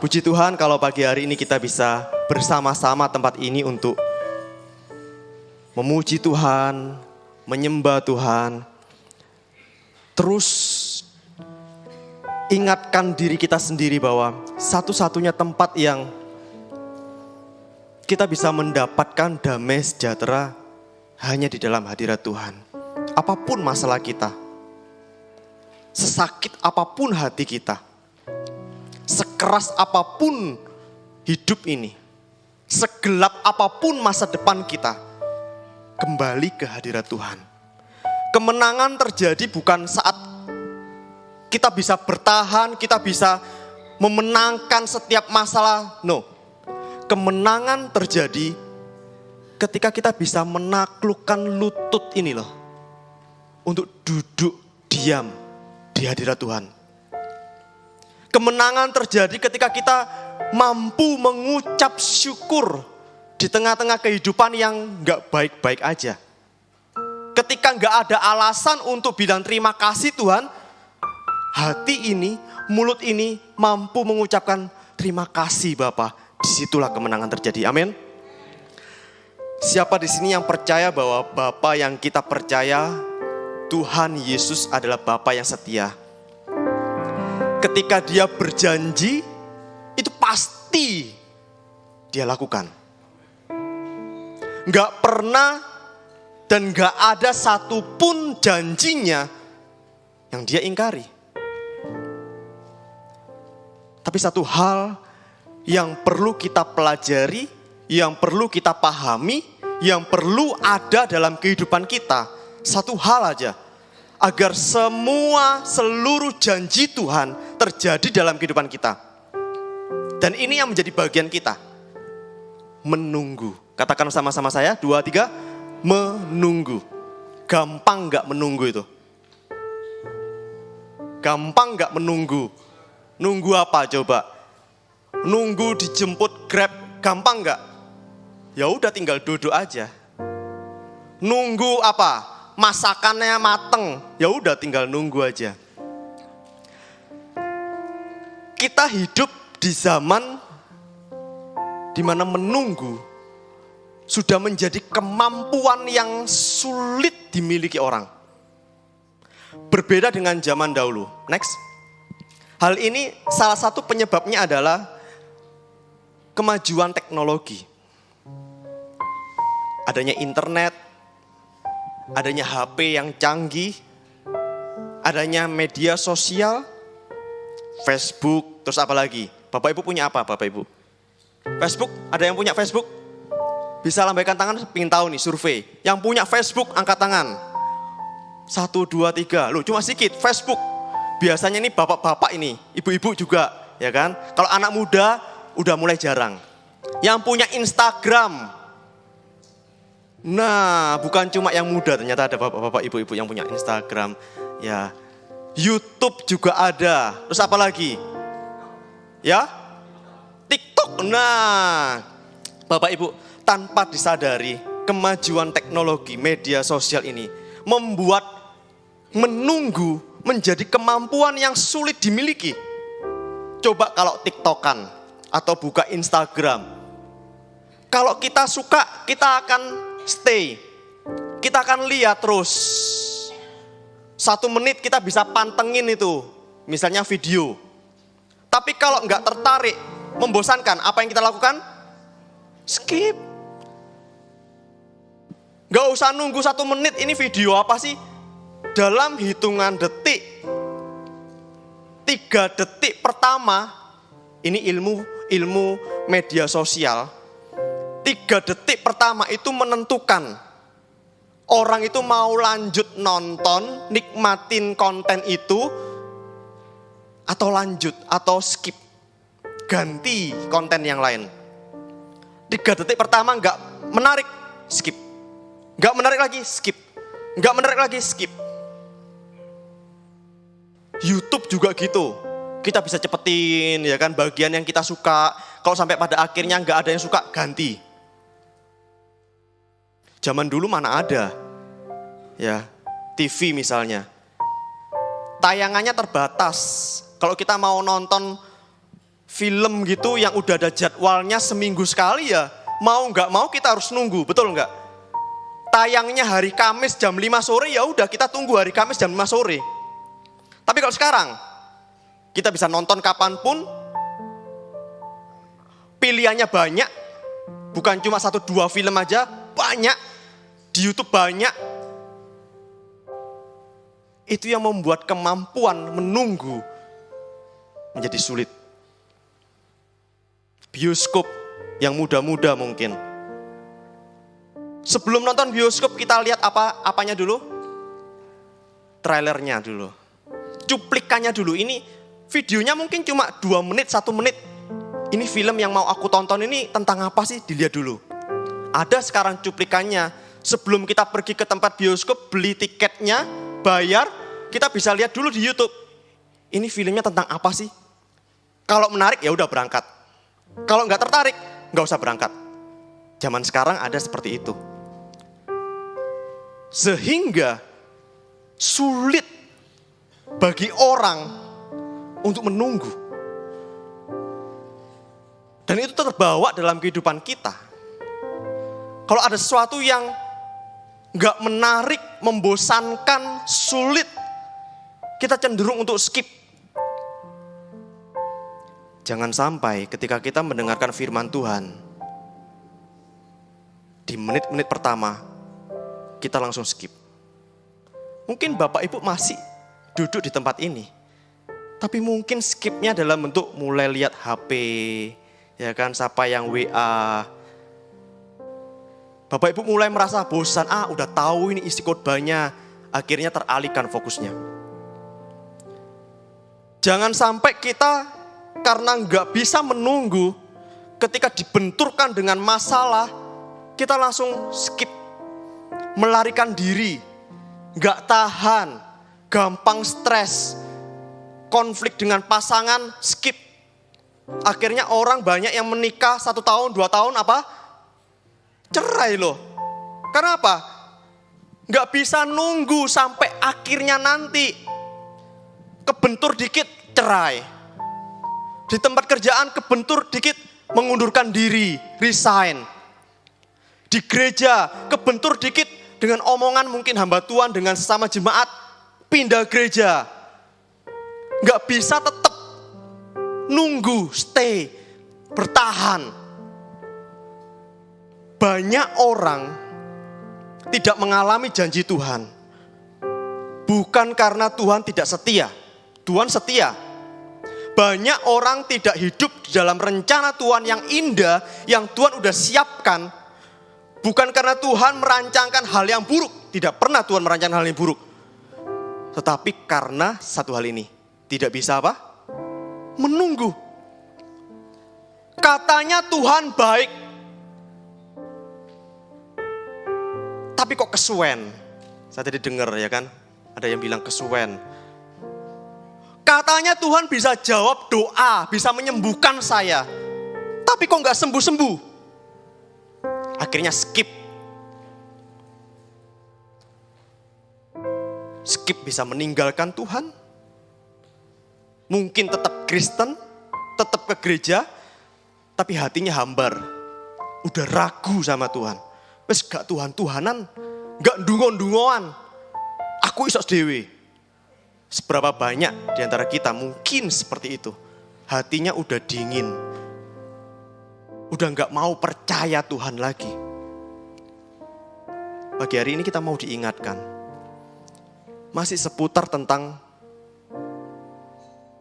Puji Tuhan kalau pagi hari ini kita bisa bersama-sama tempat ini untuk memuji Tuhan, menyembah Tuhan. Terus ingatkan diri kita sendiri bahwa satu-satunya tempat yang kita bisa mendapatkan damai sejahtera hanya di dalam hadirat Tuhan. Apapun masalah kita, sesakit apapun hati kita, sekeras apapun hidup ini, segelap apapun masa depan kita, kembali ke hadirat Tuhan. Kemenangan terjadi bukan saat kita bisa bertahan, kita bisa memenangkan setiap masalah. No, kemenangan terjadi ketika kita bisa menaklukkan lutut ini loh, untuk duduk diam di hadirat Tuhan. Kemenangan terjadi ketika kita mampu mengucap syukur di tengah-tengah kehidupan yang gak baik-baik aja. Ketika gak ada alasan untuk bilang terima kasih Tuhan, hati ini, mulut ini mampu mengucapkan terima kasih Bapa. Disitulah kemenangan terjadi. Amin. Siapa di sini yang percaya bahwa Bapa yang kita percaya, Tuhan Yesus adalah Bapa yang setia. Ketika dia berjanji, itu pasti dia lakukan. Gak pernah dan gak ada satupun janjinya yang dia ingkari. Tapi satu hal yang perlu kita pelajari, yang perlu kita pahami, yang perlu ada dalam kehidupan kita, satu hal aja, agar seluruh janji Tuhan terjadi dalam kehidupan kita. Dan ini yang menjadi bagian kita, menunggu. Katakan sama-sama saya, 2, 3, menunggu. Gampang gak menunggu itu? Gampang gak menunggu? Nunggu apa coba? Nunggu dijemput Grab, gampang gak? Ya udah tinggal duduk aja. Nunggu apa? Masakannya mateng, ya udah tinggal nunggu aja. Kita hidup di zaman di mana menunggu sudah menjadi kemampuan yang sulit dimiliki orang. Berbeda dengan zaman dahulu. Next. Hal ini salah satu penyebabnya adalah kemajuan teknologi. Adanya internet, adanya HP yang canggih, adanya media sosial, Facebook, terus apa lagi? Bapak Ibu punya apa Bapak Ibu? Facebook, ada yang punya Facebook? Bisa lambaikan tangan, pengen tahu nih survei. Yang punya Facebook angkat tangan. 1, 2, 3, loh cuma sedikit, Facebook. Biasanya ini bapak-bapak ini, ibu-ibu juga, ya kan? Kalau anak muda udah mulai jarang. Yang punya Instagram. Nah, bukan cuma yang muda, ternyata ada bapak-bapak, ibu-ibu yang punya Instagram. Ya, YouTube juga ada. Terus apa lagi? Ya, TikTok. Nah, Bapak Ibu, tanpa disadari kemajuan teknologi media sosial ini membuat menunggu menjadi kemampuan yang sulit dimiliki. Coba kalau TikTokan atau buka Instagram. Kalau kita suka, kita akan stay. Kita akan lihat terus. 1 menit kita bisa pantengin itu. Misalnya video. Tapi kalau enggak tertarik, membosankan, apa yang kita lakukan? Skip. Enggak usah nunggu 1 menit, ini video apa sih? Dalam hitungan detik, 3 detik pertama, ini ilmu media sosial. 3 detik pertama itu menentukan orang itu mau lanjut nonton, nikmatin konten itu, atau lanjut, atau skip, ganti konten yang lain. 3 detik pertama enggak menarik, skip. Enggak menarik lagi, skip. Enggak menarik lagi, skip. YouTube juga gitu. Kita bisa cepetin, ya kan, bagian yang kita suka. Kalau sampai pada akhirnya enggak ada yang suka, ganti. Zaman dulu mana ada, ya, TV misalnya. Tayangannya terbatas. Kalau kita mau nonton film gitu yang udah ada jadwalnya seminggu sekali ya, mau nggak mau kita harus nunggu, betul nggak? Tayangnya hari Kamis jam 5 sore, ya udah kita tunggu hari Kamis jam 5 sore. Tapi kalau sekarang, kita bisa nonton kapanpun, pilihannya banyak, bukan cuma 1-2 film aja, banyak, di YouTube banyak. Itu yang membuat kemampuan menunggu menjadi sulit. Bioskop yang muda-muda mungkin. Sebelum nonton bioskop kita lihat apanya dulu? Trailernya dulu. Cuplikannya dulu. Ini videonya mungkin cuma 2 menit, 1 menit. Ini film yang mau aku tonton ini tentang apa sih? Dilihat dulu. Ada sekarang cuplikannya. Sebelum kita pergi ke tempat bioskop, beli tiketnya, bayar, kita bisa lihat dulu di YouTube. Ini filmnya tentang apa sih? Kalau menarik ya udah berangkat. Kalau nggak tertarik, nggak usah berangkat. Zaman sekarang ada seperti itu. Sehingga sulit bagi orang untuk menunggu. Dan itu terbawa dalam kehidupan kita. Kalau ada sesuatu yang nggak menarik, membosankan, sulit, kita cenderung untuk skip. Jangan sampai ketika kita mendengarkan firman Tuhan, di menit-menit pertama, kita langsung skip. Mungkin Bapak Ibu masih duduk di tempat ini, tapi mungkin skipnya dalam bentuk mulai lihat HP, ya kan, siapa yang WA. Bapak Ibu mulai merasa bosan, udah tahu ini isi khotbahnya, akhirnya teralihkan fokusnya. Jangan sampai kita karena nggak bisa menunggu, ketika dibenturkan dengan masalah, kita langsung skip, melarikan diri, nggak tahan, gampang stres, konflik dengan pasangan, skip. Akhirnya orang banyak yang menikah 1 tahun, 2 tahun cerai loh. Karena apa? Nggak bisa nunggu sampai akhirnya nanti, kebentur dikit cerai. Di tempat kerjaan kebentur dikit, mengundurkan diri, resign. Di gereja kebentur dikit dengan omongan mungkin hamba Tuhan dengan sesama jemaat, pindah gereja. Nggak bisa tetap nunggu, stay, bertahan. Banyak orang tidak mengalami janji Tuhan. Bukan karena Tuhan tidak setia. Tuhan setia. Banyak orang tidak hidup di dalam rencana Tuhan yang indah, yang Tuhan udah siapkan. Bukan karena Tuhan merancangkan hal yang buruk. Tidak pernah Tuhan merancangkan hal yang buruk. Tetapi karena satu hal ini. Tidak bisa apa? Menunggu. Katanya Tuhan baik. Tapi kok kesuwen? Saya tadi dengar ya kan. Ada yang bilang kesuwen. Katanya Tuhan bisa jawab doa, bisa menyembuhkan saya. Tapi kok gak sembuh-sembuh? Akhirnya skip. Skip bisa meninggalkan Tuhan. Mungkin tetap Kristen, tetap ke gereja, tapi hatinya hambar. Udah ragu sama Tuhan. Wes gak Tuhan-Tuhanan, gak dungon-dungoan. Aku isos dewe. Seberapa banyak di antara kita mungkin seperti itu. Hatinya udah dingin. Udah gak mau percaya Tuhan lagi. Pagi hari ini kita mau diingatkan. Masih seputar tentang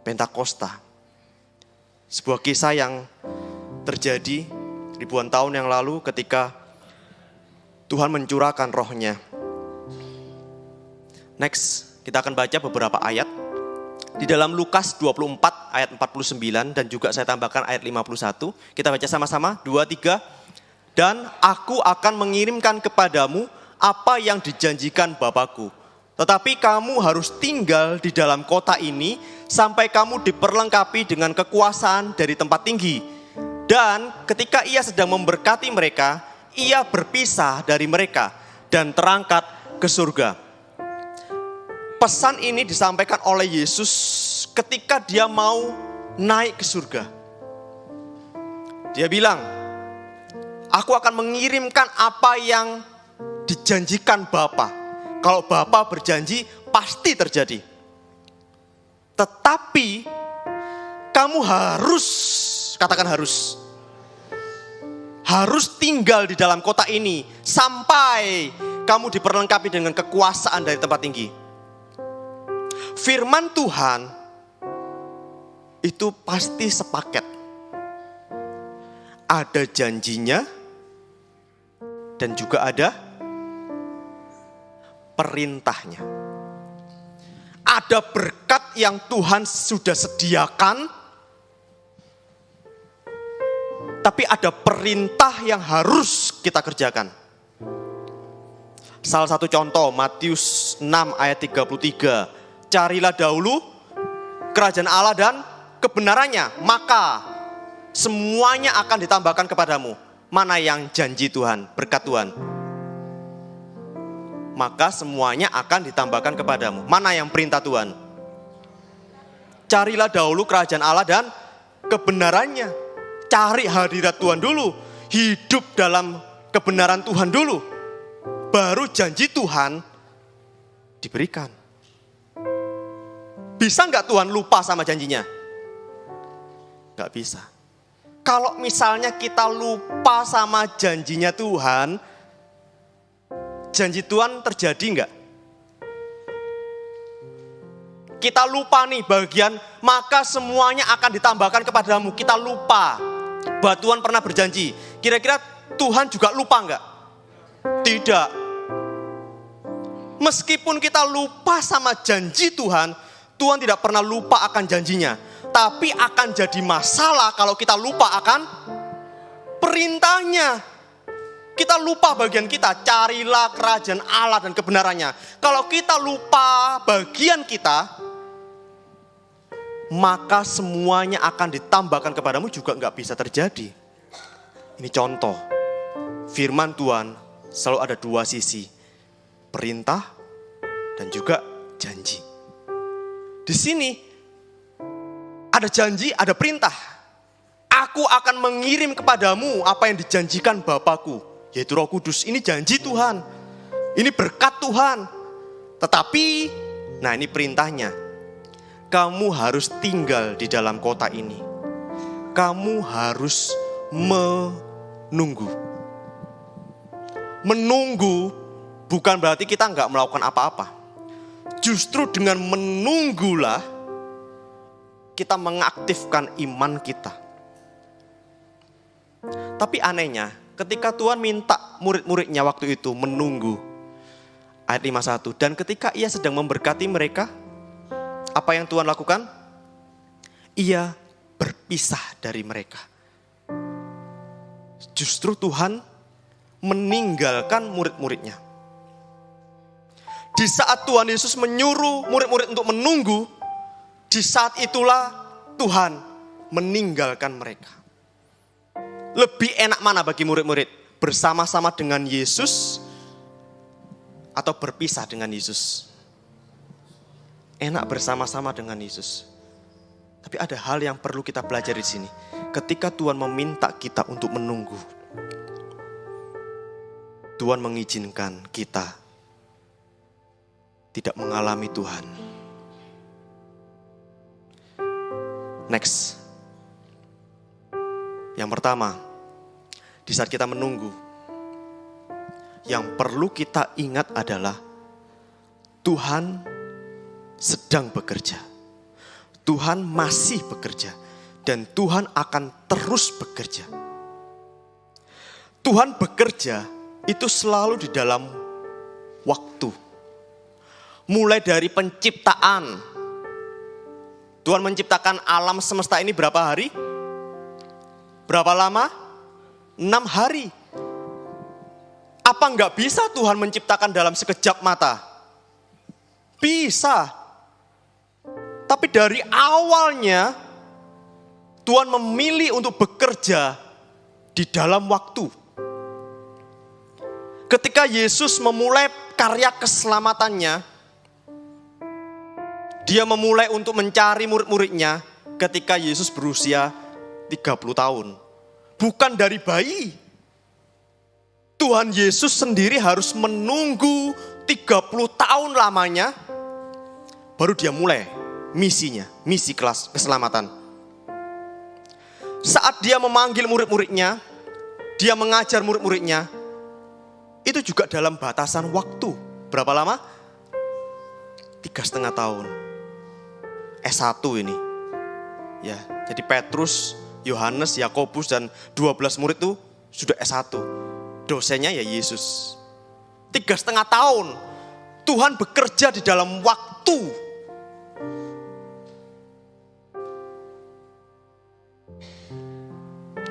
Pentakosta. Sebuah kisah yang terjadi ribuan tahun yang lalu ketika Tuhan mencurahkan rohnya. Next. Kita akan baca beberapa ayat. Di dalam Lukas 24 ayat 49 dan juga saya tambahkan ayat 51. Kita baca sama-sama, 2, 3. Dan aku akan mengirimkan kepadamu apa yang dijanjikan Bapakku. Tetapi kamu harus tinggal di dalam kota ini sampai kamu diperlengkapi dengan kekuasaan dari tempat tinggi. Dan ketika ia sedang memberkati mereka, ia berpisah dari mereka dan terangkat ke surga. Pesan ini disampaikan oleh Yesus ketika dia mau naik ke surga. Dia bilang, aku akan mengirimkan apa yang dijanjikan Bapa. Kalau Bapa berjanji, pasti terjadi. Tetapi, kamu harus, katakan harus tinggal di dalam kota ini sampai kamu diperlengkapi dengan kekuasaan dari tempat tinggi. Firman Tuhan itu pasti sepaket. Ada janjinya dan juga ada perintahnya. Ada berkat yang Tuhan sudah sediakan, tapi ada perintah yang harus kita kerjakan. Salah satu contoh, Matius 6 ayat 33. Carilah dahulu kerajaan Allah dan kebenarannya, maka semuanya akan ditambahkan kepadamu. Mana yang janji Tuhan, berkat Tuhan? Maka semuanya akan ditambahkan kepadamu. Mana yang perintah Tuhan? Carilah dahulu kerajaan Allah dan kebenarannya. Cari hadirat Tuhan dulu. Hidup dalam kebenaran Tuhan dulu. Baru janji Tuhan diberikan. Bisa nggak Tuhan lupa sama janjinya? Nggak bisa. Kalau misalnya kita lupa sama janjinya Tuhan, janji Tuhan terjadi nggak? Kita lupa nih bagian, maka semuanya akan ditambahkan kepadamu. Kita lupa bahwa Tuhan pernah berjanji. Kira-kira Tuhan juga lupa nggak? Tidak. Meskipun kita lupa sama janji Tuhan, Tuhan tidak pernah lupa akan janjinya. Tapi akan jadi masalah kalau kita lupa akan perintahnya. Kita lupa bagian kita, carilah kerajaan Allah dan kebenarannya. Kalau kita lupa bagian kita, maka semuanya akan ditambahkan kepadamu juga nggak bisa terjadi. Ini contoh, firman Tuhan selalu ada dua sisi, perintah dan juga janji. Di sini ada janji, ada perintah. Aku akan mengirim kepadamu apa yang dijanjikan Bapakku, yaitu Roh Kudus. Ini janji Tuhan. Ini berkat Tuhan. Tetapi, nah ini perintahnya. Kamu harus tinggal di dalam kota ini. Kamu harus menunggu. Menunggu bukan berarti kita nggak melakukan apa-apa. Justru dengan menunggulah kita mengaktifkan iman kita. Tapi anehnya, ketika Tuhan minta murid-muridnya waktu itu menunggu, ayat 51, dan ketika ia sedang memberkati mereka, apa yang Tuhan lakukan? Ia berpisah dari mereka. Justru Tuhan meninggalkan murid-muridnya. Di saat Tuhan Yesus menyuruh murid-murid untuk menunggu, di saat itulah Tuhan meninggalkan mereka. Lebih enak mana bagi murid-murid? Bersama-sama dengan Yesus atau berpisah dengan Yesus? Enak bersama-sama dengan Yesus. Tapi ada hal yang perlu kita pelajari di sini. Ketika Tuhan meminta kita untuk menunggu, Tuhan mengizinkan kita tidak mengalami Tuhan. Next. Yang pertama, di saat kita menunggu, yang perlu kita ingat adalah Tuhan sedang bekerja. Tuhan masih bekerja. Dan Tuhan akan terus bekerja. Tuhan bekerja itu selalu di dalam waktu. Mulai dari penciptaan. Tuhan menciptakan alam semesta ini berapa hari? Berapa lama? 6 hari. Apa enggak bisa Tuhan menciptakan dalam sekejap mata? Bisa. Tapi dari awalnya Tuhan memilih untuk bekerja di dalam waktu. Ketika Yesus memulai karya keselamatannya, dia memulai untuk mencari murid-muridnya ketika Yesus berusia 30 tahun. bukan dari bayi. Tuhan Yesus sendiri harus menunggu 30 tahun lamanya, baru dia mulai misinya, misi keselamatan. Saat dia memanggil murid-muridnya, dia mengajar murid-muridnya, itu juga dalam batasan waktu. Berapa lama? 3,5 tahun. S1 ini. Ya, jadi Petrus, Yohanes, Yakobus dan 12 murid itu sudah S1. Dosennya ya Yesus. 3,5 tahun Tuhan bekerja di dalam waktu.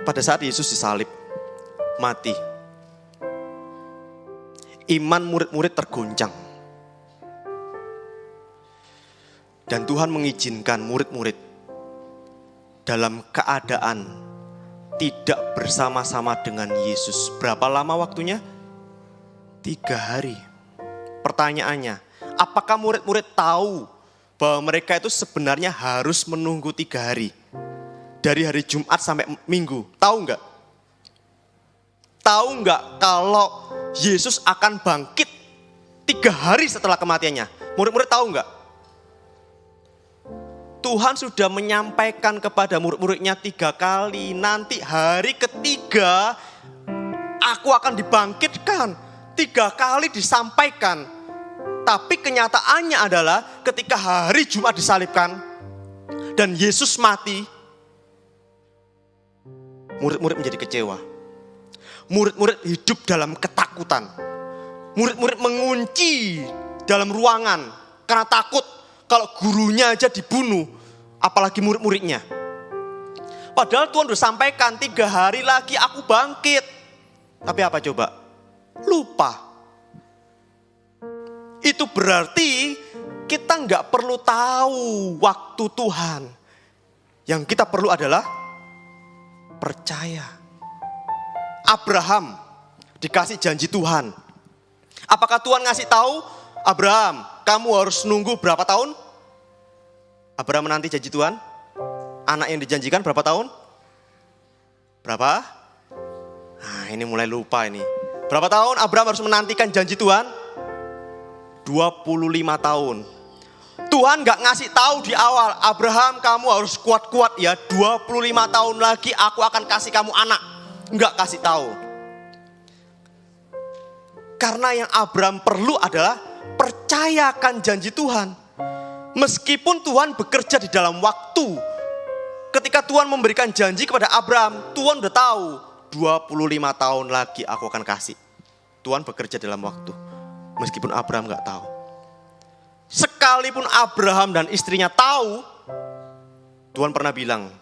Pada saat Yesus disalib, mati, iman murid-murid tergoncang. Dan Tuhan mengizinkan murid-murid dalam keadaan tidak bersama-sama dengan Yesus. Berapa lama waktunya? 3 hari. Pertanyaannya, apakah murid-murid tahu bahwa mereka itu sebenarnya harus menunggu 3 hari? Dari hari Jumat sampai Minggu. Tahu enggak? Tahu enggak kalau Yesus akan bangkit 3 hari setelah kematiannya? Murid-murid tahu enggak? Tuhan sudah menyampaikan kepada murid-muridnya 3 kali. Nanti hari ketiga aku akan dibangkitkan. 3 kali disampaikan. Tapi kenyataannya adalah ketika hari Jumat disalibkan dan Yesus mati, murid-murid menjadi kecewa. Murid-murid hidup dalam ketakutan. Murid-murid mengunci dalam ruangan karena takut kalau gurunya aja dibunuh, apalagi murid-muridnya. Padahal Tuhan sudah sampaikan 3 hari lagi aku bangkit. Tapi apa coba? Lupa. Itu berarti kita nggak perlu tahu waktu Tuhan. Yang kita perlu adalah percaya. Abraham dikasih janji Tuhan. Apakah Tuhan ngasih tahu, Abraham, kamu harus nunggu berapa tahun? Abraham menanti janji Tuhan. Anak yang dijanjikan berapa tahun? Berapa? Nah, ini mulai lupa ini. Berapa tahun Abraham harus menantikan janji Tuhan? 25 tahun. Tuhan gak ngasih tahu di awal, Abraham kamu harus kuat-kuat ya, 25 tahun lagi aku akan kasih kamu anak. Enggak kasih tahu. Karena yang Abraham perlu adalah percayakan janji Tuhan. Meskipun Tuhan bekerja di dalam waktu. Ketika Tuhan memberikan janji kepada Abraham, Tuhan udah tahu 25 tahun lagi aku akan kasih. Tuhan bekerja dalam waktu. Meskipun Abraham gak tahu. Sekalipun Abraham dan istrinya tahu, Tuhan pernah bilang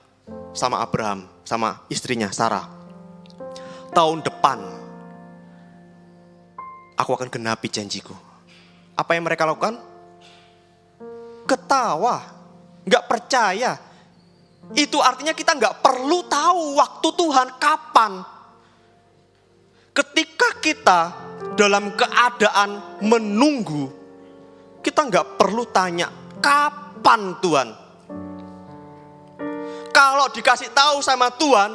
sama Abraham, sama istrinya Sarah, tahun depan aku akan genapi janjiku. Apa yang mereka lakukan? Ketawa, gak percaya. Itu artinya kita gak perlu tahu waktu Tuhan kapan. Ketika kita dalam keadaan menunggu, kita gak perlu tanya kapan Tuhan. Kalau dikasih tahu sama Tuhan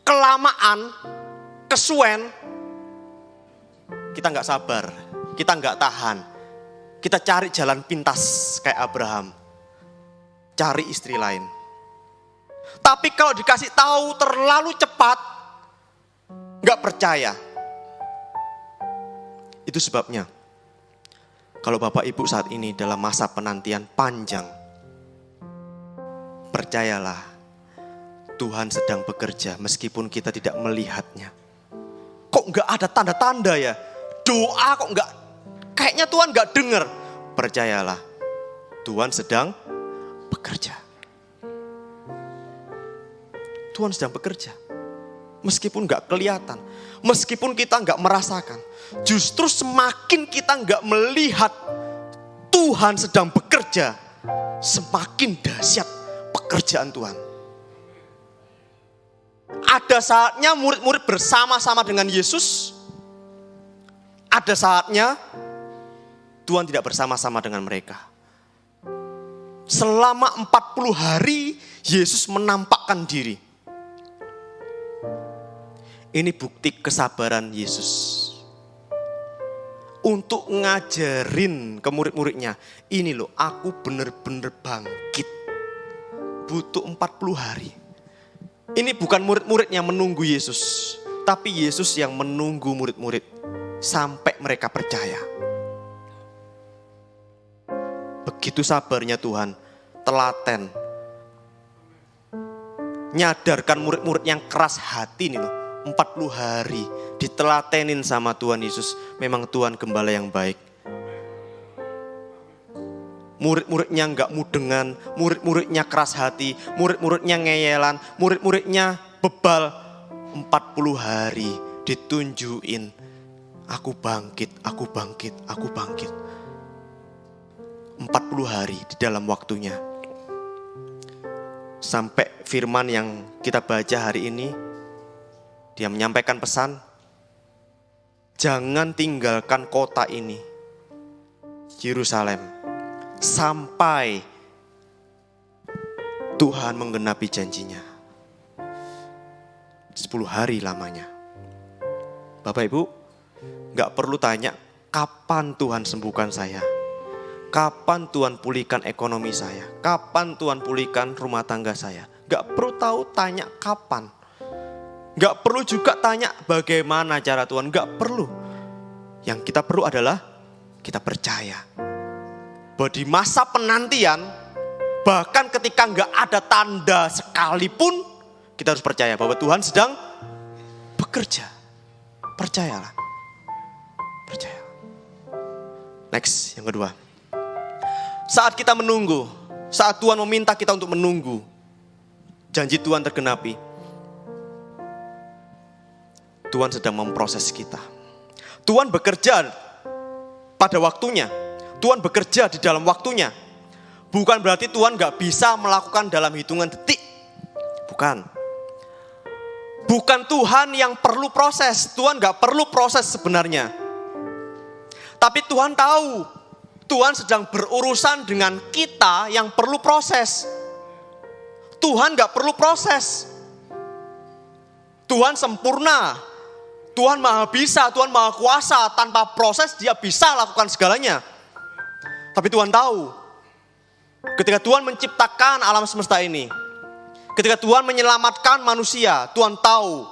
kelamaan, kesuwen, kita gak sabar, kita gak tahan. Kita cari jalan pintas kayak Abraham. Cari istri lain. Tapi kalau dikasih tahu terlalu cepat, gak percaya. Itu sebabnya, kalau Bapak Ibu saat ini dalam masa penantian panjang, percayalah, Tuhan sedang bekerja meskipun kita tidak melihatnya. Kok gak ada tanda-tanda ya? Doa kok gak, kayaknya Tuhan gak dengar. Percayalah, Tuhan sedang bekerja. Tuhan sedang bekerja. Meskipun gak kelihatan, meskipun kita gak merasakan. Justru semakin kita gak melihat Tuhan sedang bekerja, semakin dahsyat pekerjaan Tuhan. Ada saatnya murid-murid bersama-sama dengan Yesus. Ada saatnya Tuhan tidak bersama-sama dengan mereka. Selama 40 hari Yesus menampakkan diri. Ini bukti kesabaran Yesus. Untuk ngajarin ke murid-muridnya, ini loh aku benar-benar bangkit. Butuh 40 hari. Ini bukan murid-murid yang menunggu Yesus, tapi Yesus yang menunggu murid-murid sampai mereka percaya. Begitu sabarnya Tuhan, telaten. Nyadarkan murid-murid yang keras hati nih loh, 40 hari ditelatenin sama Tuhan Yesus. Memang Tuhan gembala yang baik. Murid-muridnya enggak mudengan, murid-muridnya keras hati, murid-muridnya ngeyelan, murid-muridnya bebal. 40 hari ditunjukin, aku bangkit, aku bangkit, aku bangkit. 40 hari di dalam waktunya. Sampai firman yang kita baca hari ini, dia menyampaikan pesan, jangan tinggalkan kota ini, Yerusalem, sampai Tuhan menggenapi janjinya. 10 hari lamanya. Bapak Ibu, gak perlu tanya kapan Tuhan sembuhkan saya, kapan Tuhan pulihkan ekonomi saya, kapan Tuhan pulihkan rumah tangga saya. Gak perlu tanya kapan. Gak perlu juga tanya bagaimana cara Tuhan, gak perlu. Yang kita perlu adalah kita percaya bahwa di masa penantian, bahkan ketika gak ada tanda sekalipun, kita harus percaya bahwa Tuhan sedang bekerja. Percayalah. Percaya. Next, yang kedua. Saat kita menunggu, saat Tuhan meminta kita untuk menunggu, janji Tuhan tergenapi, Tuhan sedang memproses kita. Tuhan bekerja pada waktunya. Tuhan bekerja di dalam waktunya. Bukan berarti Tuhan gak bisa melakukan dalam hitungan detik. Bukan. Bukan Tuhan yang perlu proses. Tuhan gak perlu proses sebenarnya. Tapi Tuhan tahu, Tuhan sedang berurusan dengan kita yang perlu proses. Tuhan gak perlu proses. Tuhan sempurna. Tuhan maha bisa, Tuhan maha kuasa. Tanpa proses dia bisa lakukan segalanya. Tapi Tuhan tahu, ketika Tuhan menciptakan alam semesta ini, ketika Tuhan menyelamatkan manusia, Tuhan tahu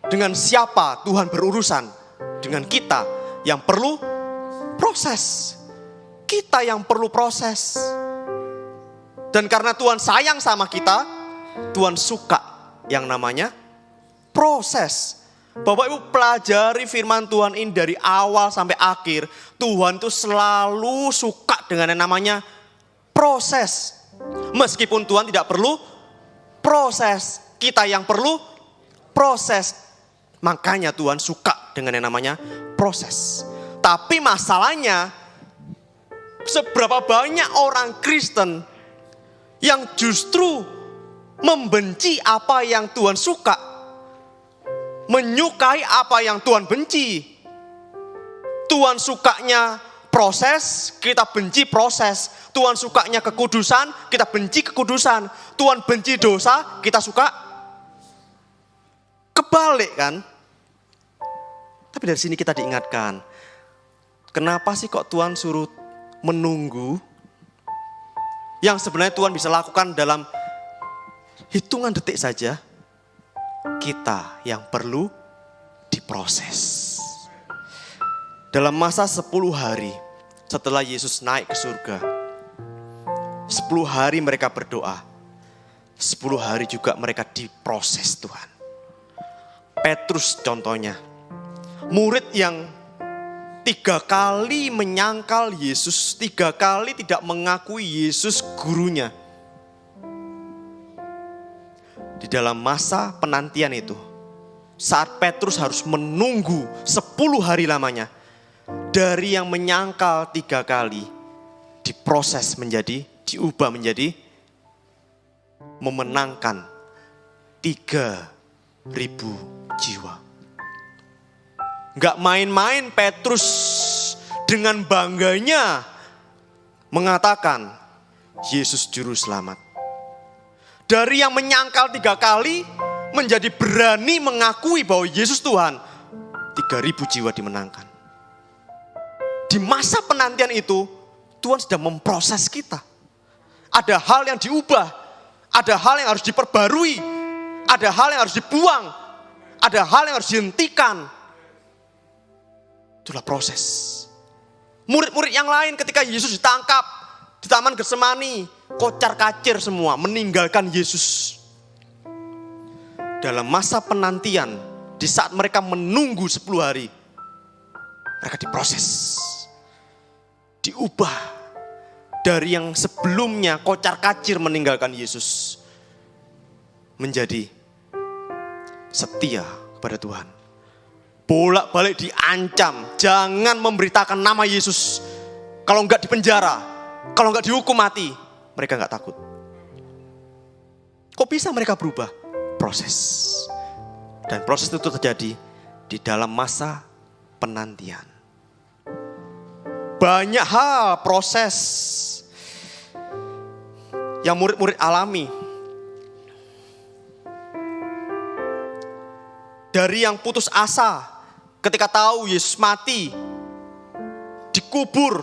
dengan siapa Tuhan berurusan. Dengan kita yang perlu proses. Kita yang perlu proses. Dan karena Tuhan sayang sama kita, Tuhan suka yang namanya proses. Bapak Ibu pelajari firman Tuhan ini dari awal sampai akhir. Tuhan itu selalu suka dengan yang namanya proses. Meskipun Tuhan tidak perlu proses, kita yang perlu proses. Makanya Tuhan suka dengan yang namanya proses. Tapi masalahnya, seberapa banyak orang Kristen yang justru membenci apa yang Tuhan suka, menyukai apa yang Tuhan benci. Tuhan sukanya proses, kita benci proses. Tuhan sukanya kekudusan, kita benci kekudusan. Tuhan benci dosa, kita suka kebalik kan? Tapi dari sini kita diingatkan, kenapa sih kok Tuhan suruh menunggu? Yang sebenarnya Tuhan bisa lakukan dalam hitungan detik saja. Kita yang perlu diproses. Dalam masa 10 hari setelah Yesus naik ke surga, 10 hari mereka berdoa, 10 hari juga mereka diproses Tuhan. Petrus contohnya, murid yang 3 kali menyangkal Yesus, 3 kali tidak mengakui Yesus gurunya. Di dalam masa penantian itu, saat Petrus harus menunggu 10 hari lamanya, dari yang menyangkal 3 kali, diproses menjadi, diubah menjadi memenangkan 3.000 jiwa. Gak main-main Petrus dengan bangganya mengatakan, Yesus juru selamat. Dari yang menyangkal 3 kali menjadi berani mengakui bahwa Yesus Tuhan, 3.000 jiwa dimenangkan. Di masa penantian itu, Tuhan sedang memproses kita. Ada hal yang diubah, ada hal yang harus diperbarui, ada hal yang harus dibuang, ada hal yang harus dihentikan. Itulah proses. Murid-murid yang lain ketika Yesus ditangkap di Taman Getsemani, kocar-kacir semua, meninggalkan Yesus. Dalam masa penantian, di saat mereka menunggu 10 hari, mereka diproses. Diubah dari yang sebelumnya kocar-kacir meninggalkan Yesus, menjadi setia kepada Tuhan. Bolak-balik diancam, jangan memberitakan nama Yesus. Kalau enggak dipenjara, kalau enggak dihukum mati, mereka enggak takut. Kok bisa mereka berubah? Proses. Dan proses itu terjadi di dalam masa penantian. Banyak hal proses yang murid-murid alami. Dari yang putus asa ketika tahu Yesus mati, dikubur.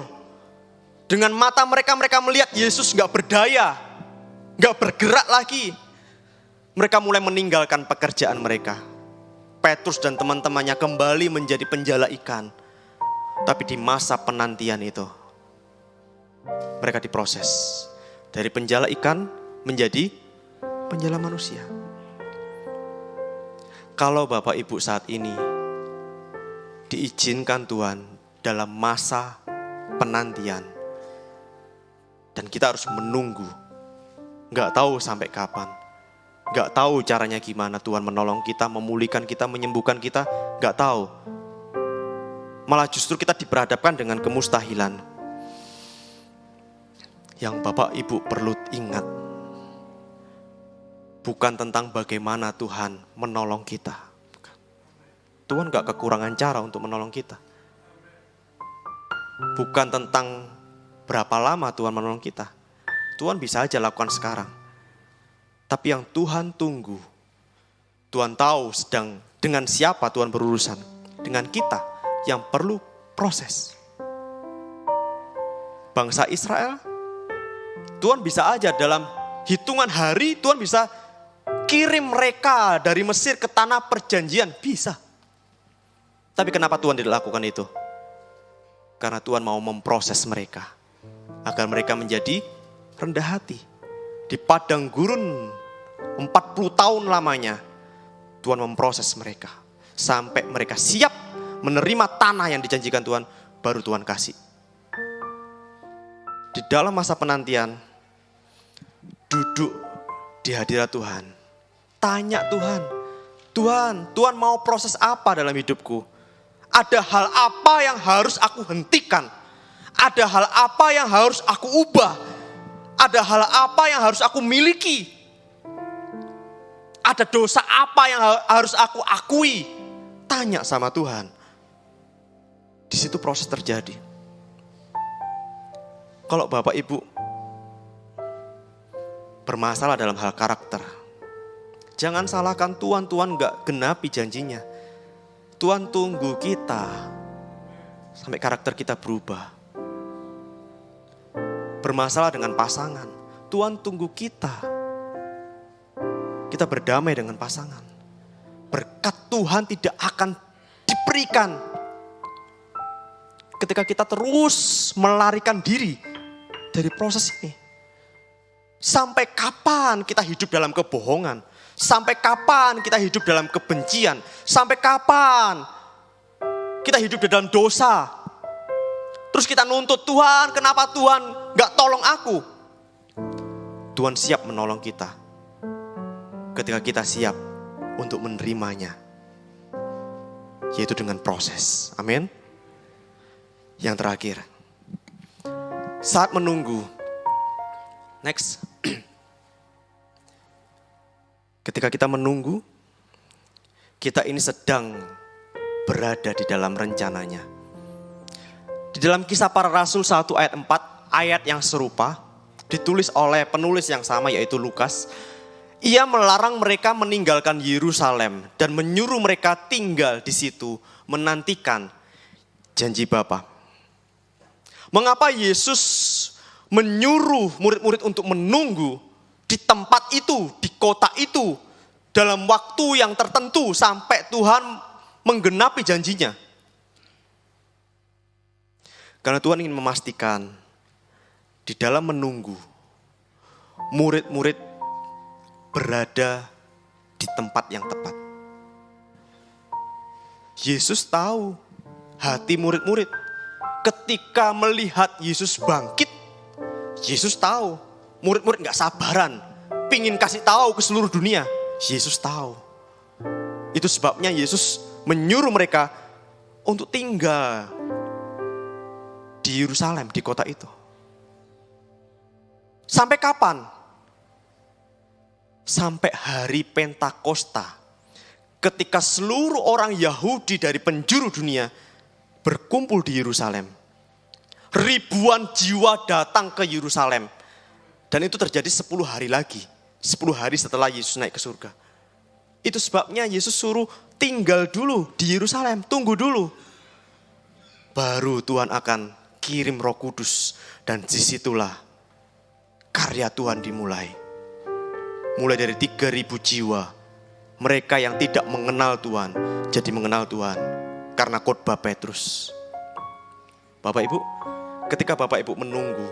Dengan mata mereka melihat Yesus gak berdaya, gak bergerak lagi. Mereka mulai meninggalkan pekerjaan mereka. Petrus dan teman-temannya kembali menjadi penjala ikan. Tapi di masa penantian itu, mereka diproses. Dari penjala ikan menjadi penjala manusia. Kalau Bapak Ibu saat ini diizinkan Tuhan dalam masa penantian, dan kita harus menunggu, gak tahu sampai kapan, gak tahu caranya gimana Tuhan menolong kita, memulihkan kita, menyembuhkan kita, gak tahu. Malah justru kita diperhadapkan dengan kemustahilan. Yang Bapak Ibu perlu ingat, bukan tentang bagaimana Tuhan menolong kita. Bukan. Tuhan gak kekurangan cara untuk menolong kita. Bukan tentang berapa lama Tuhan menolong kita. Tuhan bisa aja lakukan sekarang. Tapi yang Tuhan tunggu, Tuhan tahu sedang dengan siapa Tuhan berurusan. Dengan kita yang perlu proses. Bangsa Israel, Tuhan bisa aja dalam hitungan hari, Tuhan bisa kirim mereka dari Mesir ke tanah perjanjian, bisa. Tapi kenapa Tuhan tidak lakukan itu? Karena Tuhan mau memproses mereka, agar mereka menjadi rendah hati. Di padang gurun 40 tahun lamanya, Tuhan memproses mereka. Sampai mereka siap menerima tanah yang dijanjikan Tuhan, baru Tuhan kasih. Di dalam masa penantian, duduk di hadirat Tuhan. Tanya Tuhan mau proses apa dalam hidupku? Ada hal apa yang harus aku hentikan? Ada hal apa yang harus aku ubah? Ada hal apa yang harus aku miliki? Ada dosa apa yang harus aku akui? Tanya sama Tuhan. Di situ proses terjadi. Kalau Bapak Ibu bermasalah dalam hal karakter, jangan salahkan Tuhan gak genapi janjinya. Tuhan tunggu kita sampai karakter kita berubah. Bermasalah dengan pasangan, Tuhan tunggu kita berdamai dengan pasangan. Berkat Tuhan tidak akan diberikan ketika kita terus melarikan diri dari proses ini. Sampai kapan kita hidup dalam kebohongan? Sampai kapan kita hidup dalam kebencian? Sampai kapan kita hidup dalam dosa? Terus kita nuntut Tuhan, kenapa Tuhan gak tolong aku? Tuhan siap menolong kita ketika kita siap untuk menerimanya, yaitu dengan proses. Amin. Yang terakhir, saat menunggu, next. Ketika kita menunggu, kita ini sedang berada di dalam rencananya. Di dalam Kisah Para Rasul 1 ayat 4, ayat yang serupa, ditulis oleh penulis yang sama yaitu Lukas. Ia melarang mereka meninggalkan Yerusalem dan menyuruh mereka tinggal di situ menantikan janji Bapa. Mengapa Yesus menyuruh murid-murid untuk menunggu di tempat itu, di kota itu, dalam waktu yang tertentu sampai Tuhan menggenapi janjinya? Karena Tuhan ingin memastikan di dalam menunggu, murid-murid berada di tempat yang tepat. Yesus tahu hati murid-murid. Ketika melihat Yesus bangkit, Yesus tahu murid-murid gak sabaran, pingin kasih tahu ke seluruh dunia. Yesus tahu. Itu sebabnya Yesus menyuruh mereka untuk tinggal di Yerusalem, di kota itu. Sampai kapan? Sampai hari Pentakosta, ketika seluruh orang Yahudi dari penjuru dunia berkumpul di Yerusalem. Ribuan jiwa datang ke Yerusalem. Dan itu terjadi 10 hari lagi. 10 hari setelah Yesus naik ke surga. Itu sebabnya Yesus suruh tinggal dulu di Yerusalem. Tunggu dulu. Baru Tuhan akan kirim Roh Kudus. Dan disitulah karya Tuhan dimulai. Mulai dari 3.000 jiwa. Mereka yang tidak mengenal Tuhan jadi mengenal Tuhan karena khotbah Petrus. Bapak Ibu, ketika Bapak Ibu menunggu,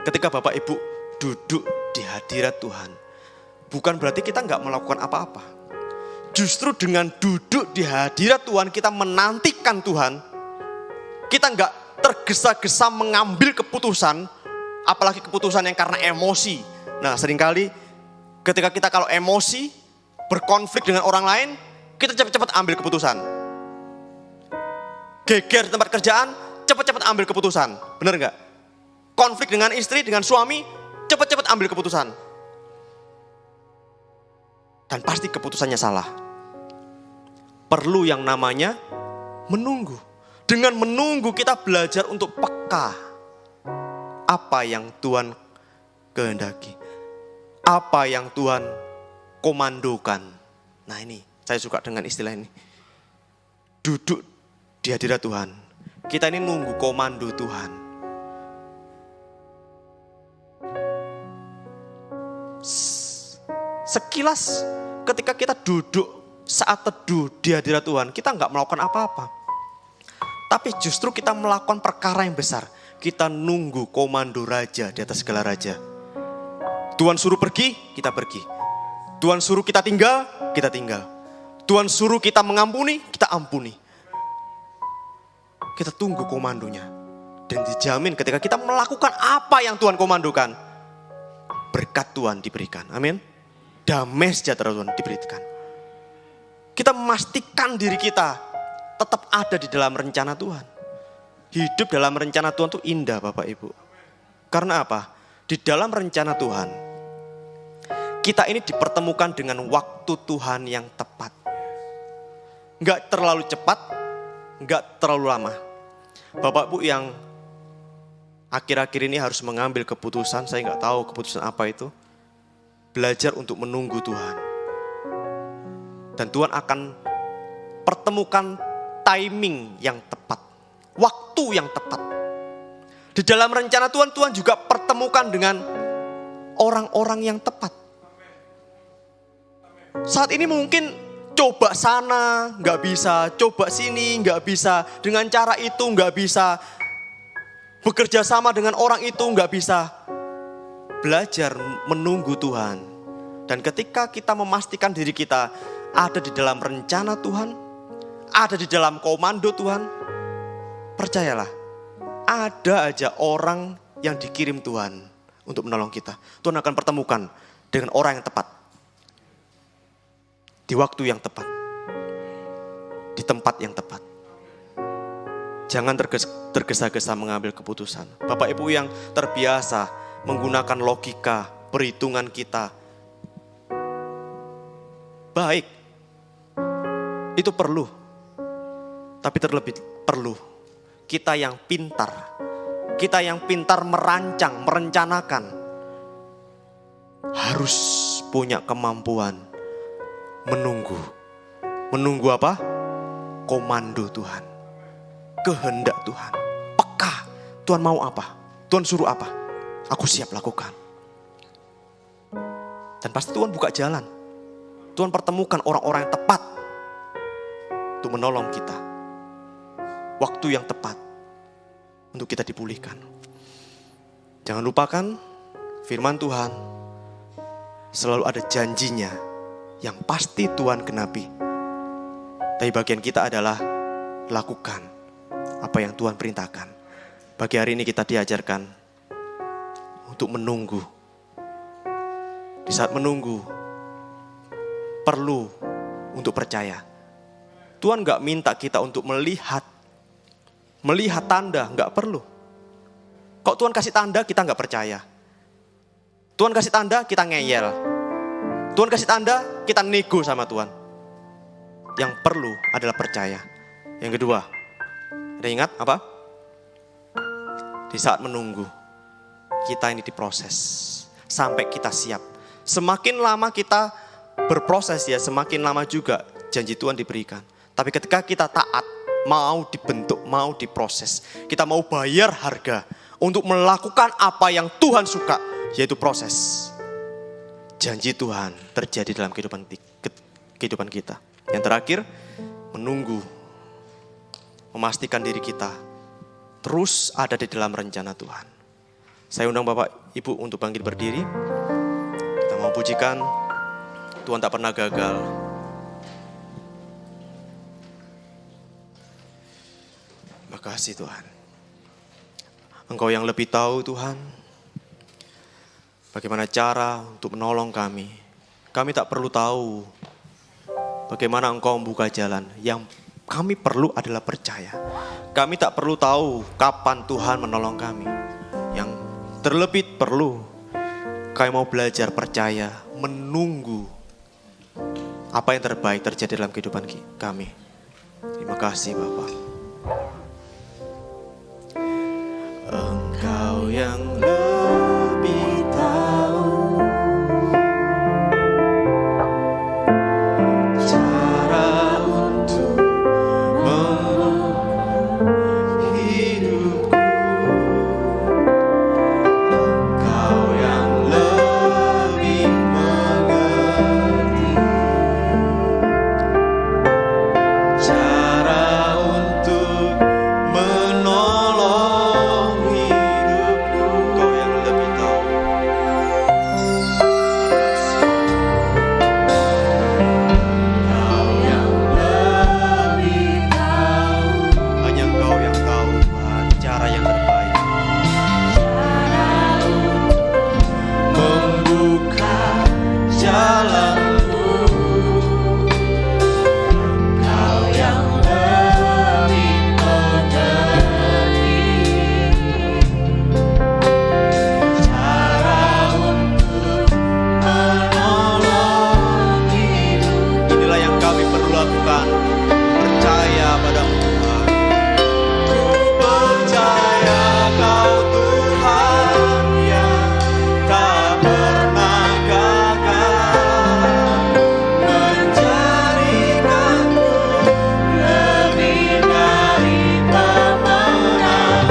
ketika Bapak Ibu duduk di hadirat Tuhan, bukan berarti kita nggak melakukan apa-apa. Justru dengan duduk di hadirat Tuhan, kita menantikan Tuhan. Kita nggak tergesa-gesa mengambil keputusan, apalagi keputusan yang karena emosi. Nah, seringkali ketika kita kalau emosi, berkonflik dengan orang lain, kita cepat-cepat ambil keputusan. Geger di tempat kerjaan, cepat-cepat ambil keputusan. Benar enggak? Konflik dengan istri, dengan suami, cepat-cepat ambil keputusan. Dan pasti keputusannya salah. Perlu yang namanya menunggu. Dengan menunggu kita belajar untuk peka. Apa yang Tuhan kehendaki. Apa yang Tuhan komandokan. Nah ini, saya suka dengan istilah ini. Duduk di hadirat Tuhan. Kita ini nunggu komando Tuhan. Sekilas ketika kita duduk saat teduh di hadirat Tuhan, kita nggak melakukan apa-apa. Tapi justru kita melakukan perkara yang besar. Kita nunggu komando raja di atas segala raja. Tuhan suruh pergi, kita pergi. Tuhan suruh kita tinggal, kita tinggal. Tuhan suruh kita mengampuni, kita ampuni. Kita tunggu komandonya. Dan dijamin ketika kita melakukan apa yang Tuhan komandokan, berkat Tuhan diberikan. Amin. Damai sejahtera Tuhan diberikan. Kita memastikan diri kita tetap ada di dalam rencana Tuhan. Hidup dalam rencana Tuhan itu indah Bapak Ibu. Karena apa? Di dalam rencana Tuhan, kita ini dipertemukan dengan waktu Tuhan yang tepat. Enggak terlalu cepat, enggak terlalu lama. Bapak Ibu yang akhir-akhir ini harus mengambil keputusan, saya enggak tahu keputusan apa itu. Belajar untuk menunggu Tuhan. Dan Tuhan akan pertemukan timing yang tepat. Waktu yang tepat. Di dalam rencana Tuhan, Tuhan juga pertemukan dengan orang-orang yang tepat. Saat ini mungkin coba sana gak bisa, coba sini gak bisa, dengan cara itu gak bisa, bekerja sama dengan orang itu gak bisa. Belajar menunggu Tuhan. Dan ketika kita memastikan diri kita ada di dalam rencana Tuhan, ada di dalam komando Tuhan, percayalah, ada aja orang yang dikirim Tuhan untuk menolong kita. Tuhan akan pertemukan dengan orang yang tepat. Di waktu yang tepat. Di tempat yang tepat. Jangan tergesa-gesa mengambil keputusan. Bapak Ibu yang terbiasa menggunakan logika, perhitungan kita. Baik. Itu perlu. Tapi terlebih perlu kita yang pintar. Kita yang pintar merancang, merencanakan. Harus punya kemampuan menunggu. Menunggu apa? Komando Tuhan. Kehendak Tuhan. Peka. Tuhan mau apa? Tuhan suruh apa? Aku siap lakukan. Dan pasti Tuhan buka jalan. Tuhan pertemukan orang-orang yang tepat untuk menolong kita. Waktu yang tepat untuk kita dipulihkan. Jangan lupakan firman Tuhan selalu ada janjinya yang pasti Tuhan genapi. Tapi bagian kita adalah lakukan apa yang Tuhan perintahkan. Pagi hari ini kita diajarkan untuk menunggu. Di saat menunggu, perlu untuk percaya. Tuhan gak minta kita untuk melihat tanda, gak perlu. Kok Tuhan kasih tanda, kita gak percaya. Tuhan kasih tanda, kita ngeyel. Tuhan kasih tanda, kita nego sama Tuhan. Yang perlu adalah percaya. Yang kedua, ada ingat apa? Di saat menunggu, kita ini diproses sampai kita siap. Semakin lama kita berproses ya, semakin lama juga janji Tuhan diberikan. Tapi ketika kita taat, mau dibentuk, mau diproses, kita mau bayar harga untuk melakukan apa yang Tuhan suka, yaitu proses. Janji Tuhan terjadi dalam kehidupan kita. Yang terakhir, menunggu, memastikan diri kita terus ada di dalam rencana Tuhan. Saya undang Bapak Ibu untuk bangkit berdiri. Kita mau pujikan Tuhan tak pernah gagal. Terima kasih Tuhan. Engkau yang lebih tahu Tuhan, bagaimana cara untuk menolong kami. Kami tak perlu tahu bagaimana Engkau membuka jalan. Yang kami perlu adalah percaya. Kami tak perlu tahu kapan Tuhan menolong kami. Yang terlebih perlu, kami mau belajar percaya, menunggu apa yang terbaik terjadi dalam kehidupan kami. Terima kasih Bapak. Engkau yang lebih tahu cara untuk memulihkan hidupku. Engkau yang lebih mengerti cara untuk menolong hidupku. Engkau yang lebih tahu. Engkau yang lebih tahu. Hanya Engkau yang tahu Tuhan, cara yang terbaik. Membuka jalanku. Engkau yang lebih mengerti cara untuk menolong hidup. Inilah yang kami perlu lakukan. Percaya padamu Tuhan. Ku percaya Kau Tuhan yang tak pernah gagal, menjadikanku lebih dari pemenang.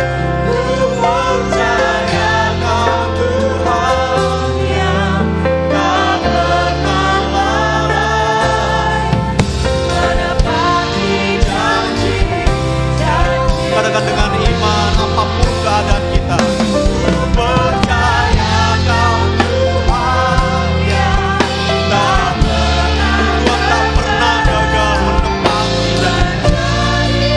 Ku percaya Kau Tuhan yang tak pernah lalai, menepati janji-janji. Katakan dengan iman apapun keadaan kita. Ku percaya Kau Tuhan yang tak pernah, Tuhan tak pernah gagal menepati janji.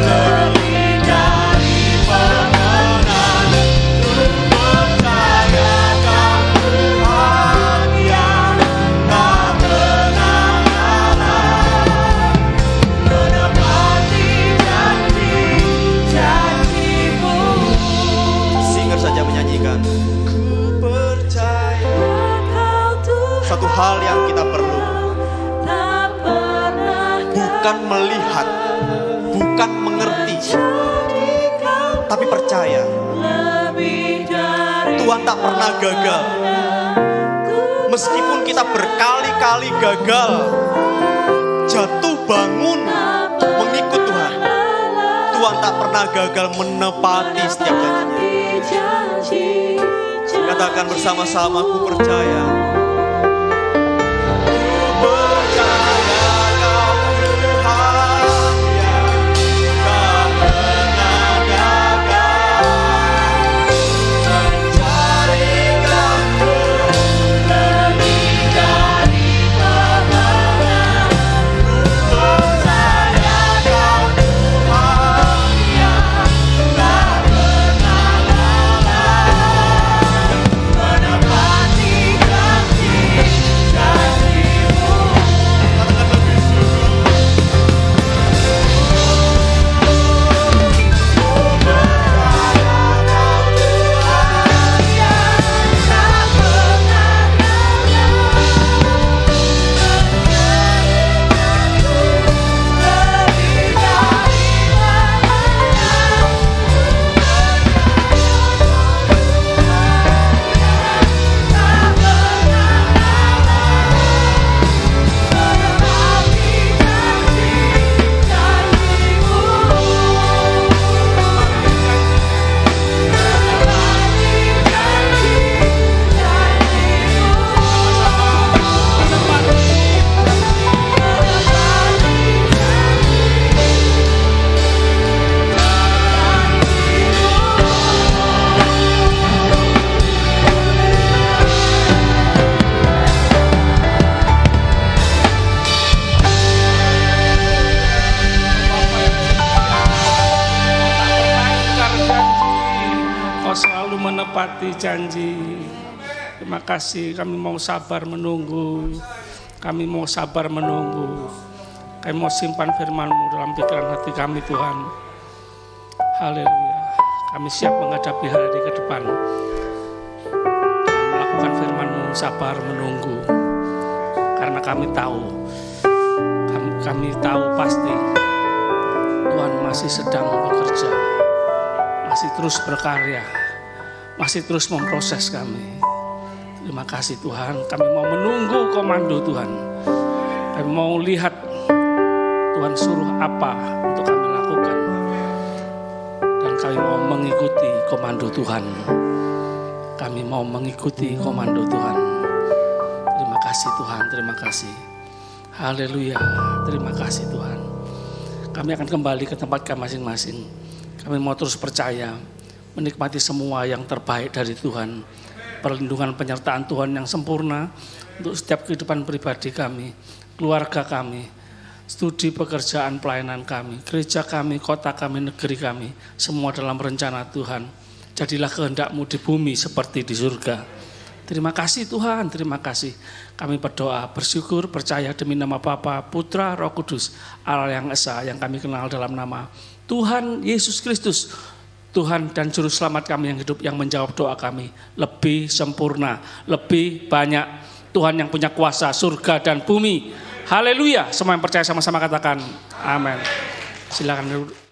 Lebih dari pemenang. Ku percaya Kau Tuhan yang tak pernah lalai, menepati janji-janji-Mu. Singer saja menyanyikan. Ku percaya. Satu hal yang kita perlu, bukan melihat, bukan mengerti, tapi percaya. Tuhan tak pernah gagal. Meskipun kita berkali-kali gagal, jatuh bangun mengikut Tuhan, Tuhan tak pernah gagal menepati setiap janji. Katakan bersama-sama, aku percaya. menepati janji. Terima kasih, kami mau sabar menunggu. Kami mau sabar menunggu. Kami mau simpan firman-Mu dalam pikiran hati kami, Tuhan. Haleluya. Kami siap menghadapi hari ke depan. Melakukan firman-Mu, sabar menunggu. Karena kami tahu pasti Tuhan masih sedang bekerja, masih terus berkarya, masih terus memproses kami. Terima kasih Tuhan, kami mau menunggu komando Tuhan. Kami mau lihat Tuhan suruh apa untuk kami lakukan. Dan kami mau mengikuti komando Tuhan. Kami mau mengikuti komando Tuhan. Terima kasih Tuhan, terima kasih. Haleluya, terima kasih Tuhan. Kami akan kembali ke tempat kami masing-masing. Kami mau terus percaya, menikmati semua yang terbaik dari Tuhan. Perlindungan penyertaan Tuhan yang sempurna untuk setiap kehidupan pribadi kami, keluarga kami, studi pekerjaan pelayanan kami, gereja kami, kota kami, negeri kami, semua dalam rencana Tuhan. Jadilah kehendak-Mu di bumi seperti di surga. Terima kasih Tuhan, terima kasih. Kami berdoa, bersyukur, percaya demi nama Bapa, Putra, Roh Kudus, Allah yang Esa yang kami kenal dalam nama Tuhan Yesus Kristus. Tuhan dan Juru Selamat kami yang hidup, yang menjawab doa kami lebih sempurna, lebih banyak. Tuhan yang punya kuasa surga dan bumi. Haleluya. Semua yang percaya sama-sama katakan amin. Silakan duduk.